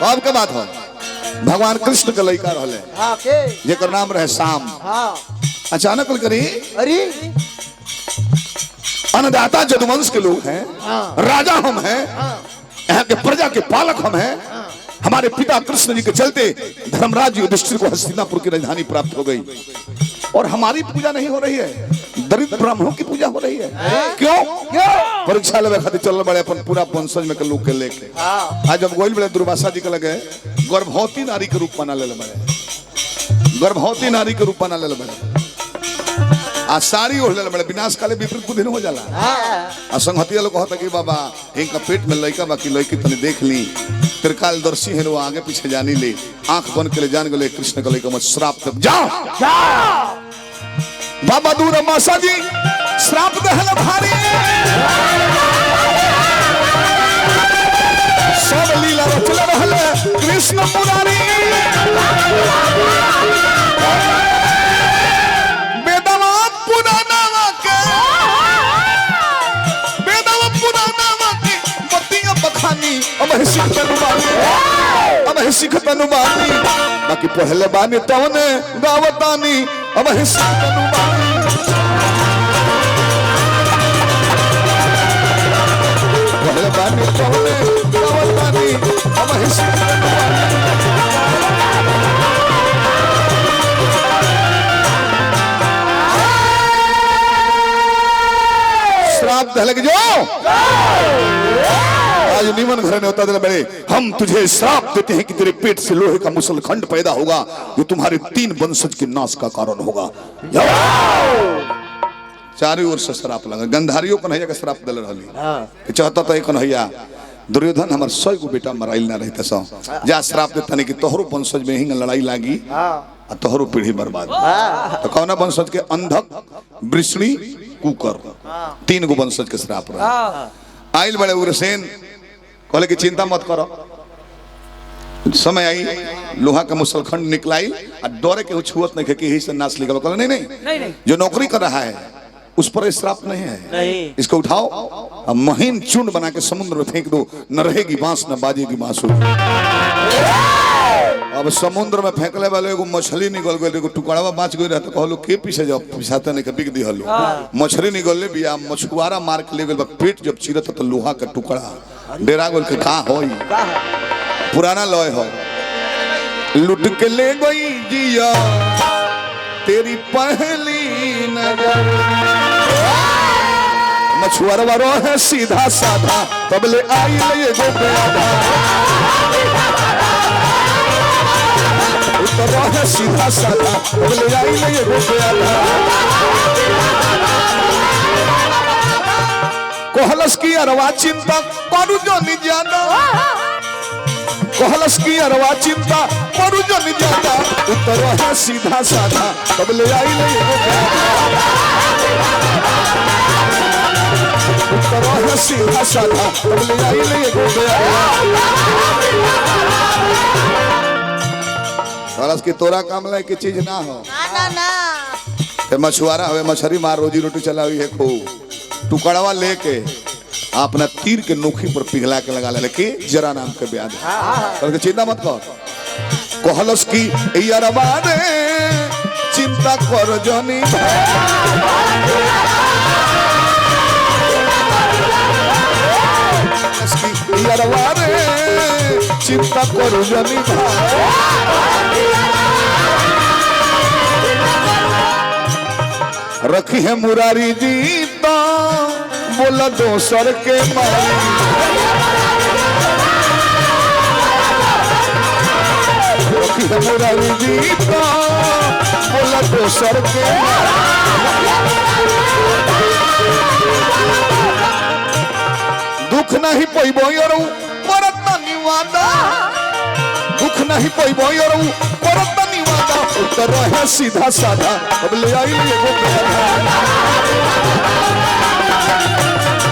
कब के बात हो भगवान कृष्ण के लड़का रहले हां के जेकर नाम रहे शाम। हां अचानक करी अरे अन्नदाता जदुवंश के लोग हैं, राजा हम हैं, यहाँ के प्रजा के पालक हम हैं। हमारे पिता कृष्ण जी के चलते धर्मराज युधिष्ठिर को हस्तिनापुर की राजधानी प्राप्त हो गई और हमारी पूजा नहीं हो रही है, दरिद्र ब्राह्मणों की पूजा हो रही है। क्यों? परीक्षा लेवे खातिर चल बड़े अपन पूरा वंशज में के लोग के लेके। आज जब गोइल बड़े दुर्वासा जी के लगे गर्भवती नारी के रूप बना ले बड़े, गर्भवती नारी के रूप बना ले बड़े, आ साड़ी ओढ़ ले बड़े, विनाश काले विपरीत बुद्धि हो जाला। आ संगहतिया लोग कहता कि बाबा इनका पेट में लड़का बाकी लड़की तनी देख ली, त्रिकालदर्शी है वो आगे पीछे जानी ले, आंख बन के ले जान गए कृष्ण का लड़का मत श्राप तक जाओ। बाबा दूर मासा जी श्राप दहल भारी सब लीला रचल रहल कृष्ण मुरारी। बेदवा पुराना के बत्तियां बखानी अब सिख तनुबानी बाकी पहले बानी तवने गावतानी अब सिख तनुबानी पहले बानी तवने गावतानी अब सिख तनुबानी। श्राप दहले जो आज निमन घर में होता बड़े हम तुझे श्राप देते हैं कि तेरे पेट से लोहे का मुसलखंड पैदा होगा जो तुम्हारे 3 वंशज के नाश का कारण होगा। चारों ओर से श्राप लगा, गंधारियों कन्हैया का श्राप दल रही कि चाहता था कन्हैया दुर्योधन हमार 100 गो बेटा मराइल ना रहता सौ जा श्राप देता नहीं कि तोहरो वंशज में ही लड़ाई लागी और तोहरो पीढ़ी बर्बाद। तो कौना वंशज के अंधक वृष्णि कुकर 3 गो वंशज के श्राप रहा। आइल बड़े उग्रसेन कहले कि चिंता मत करो, समय आई लोहा का मुसलखंड निकलाई और डरे के छुअत नहीं कि यही से नाश निकल। कहले नहीं जो नौकरी कर रहा है उस पर श्राप नहीं है, इसको उठाओ और महीन चूर्ण बना के समुद्र में फेंक दो, न रहेगी बांस न बाजेगी बांसुरी। अब समुद्र में फेंकले वाले एगो मछली निकल गई, एगो टुकड़ावा बाँच गई रहता कहलो के पीछे जब पिछाते नहीं बिक दी हलो मछली निकल बिया मछुआरा मार के ले गए, पेट जब चीरत तो लोहा का टुकड़ा डेरा गोल के कहा हो पुराना लय हो लुट के ले गई जिया तेरी पहली नजर। मछुआरा वारो है सीधा साधा तब ले आई ये गो है सीधा साधा तब ले आई ये गो कोहलस की अरवा चिंता करू जो निजाना, कोहलस की अरवा चिंता करू जो निजाना उत्तर है सीधा साधा तब ले आई ले उत्तर है सीधा साधा तब ले आई ले कोहलस की तोरा काम लायक की चीज ना हो ना मछुआरा हवे मछली मार रोजी रोटी चलावी है खूब टुकड़वा लेके अपना तीर के नोखी पर पिघला के लगा ले जरा नाम के ब्याह है। चिंता मत कर कोहलस की यारबा रे चिंता कर जनी यारबा रे चिंता कर जनी रखी है मुरारी जी तो बोला दोसर के मारी रखी है मुरारी जी तो बोला दोसर के दुख नहीं पैबो यारू करत निवादा दुख नहीं पैबो यारू करत निवादा उत्तर है सीधा साधा अब ले आई ले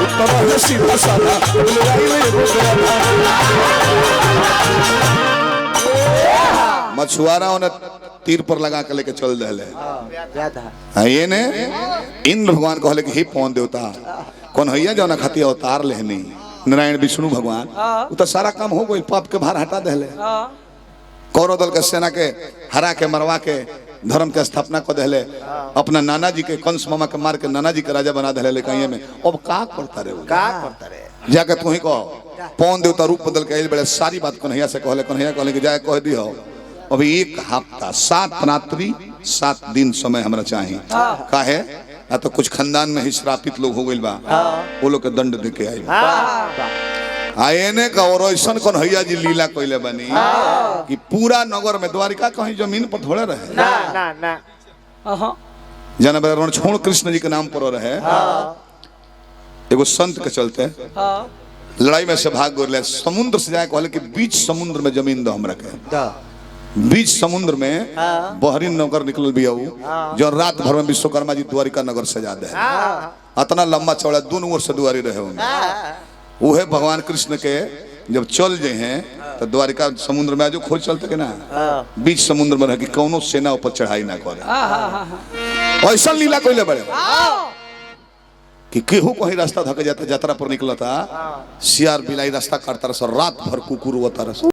उत्तर है सीधा साधा अब ले आई ले मछुआरा उन्हें तीर पर लगा के लेके चल दे ये ने इंद्र भगवान कहले कि हे पवन देवता कौन हैया जो ना खाती अवतार लेनी नारायण विष्णु भगवान वो तो सारा काम हो गई, पाप के भार हटा देले। कौरव दल के सेना के हरा के मरवा के धर्म के स्थापना कर देले, अपना नाना जी के कंस मामा के मार के नाना जी के राजा बना देले। कहीं में अब का करता रे जाके तू ही कहो पौन देवता रूप बदल के बड़े सारी बात कन्हैया से कहले कि जाए कह दियो अभी 1 हफ्ता 7 रात्रि 7 दिन समय हमरा चाहिए। काहे तो कुछ खानदान में ही श्रापित लोग हो गइल बा, वो लोग के दंड दे के आई आएने का। और ऐसा कन्हैया जी लीला कइले बनी कि पूरा नगर में द्वारिका कहीं जमीन पर थोड़े रहे ना जाना रणछोड़ कृष्ण जी के नाम पर रहे। एगो संत के चलते लड़ाई में से भाग गए, समुद्र से जाए कहले कि बीच समुद्र में जमीन दो हमरा के। बीच समुद्र में बहरीन नगर निकल भी जो रात भर में विश्वकर्मा जी द्वारिका नगर सजा दे। इतना लंबा चौड़ा दोनों ओर से दुआरी रहे होंगे। वह भगवान कृष्ण के जब चल जाए हैं तो द्वारिका समुद्र में जो खोज चलते ना बीच समुद्र में रह कि कौनो सेना ऊपर चढ़ाई ना करे। ऐसा लीला कोई ले बड़े कि केहू कहीं रास्ता धके जाता यात्रा पर निकलता, सियार बिलाई रास्ता काटता रहा, रात भर कुकुर होता रहा।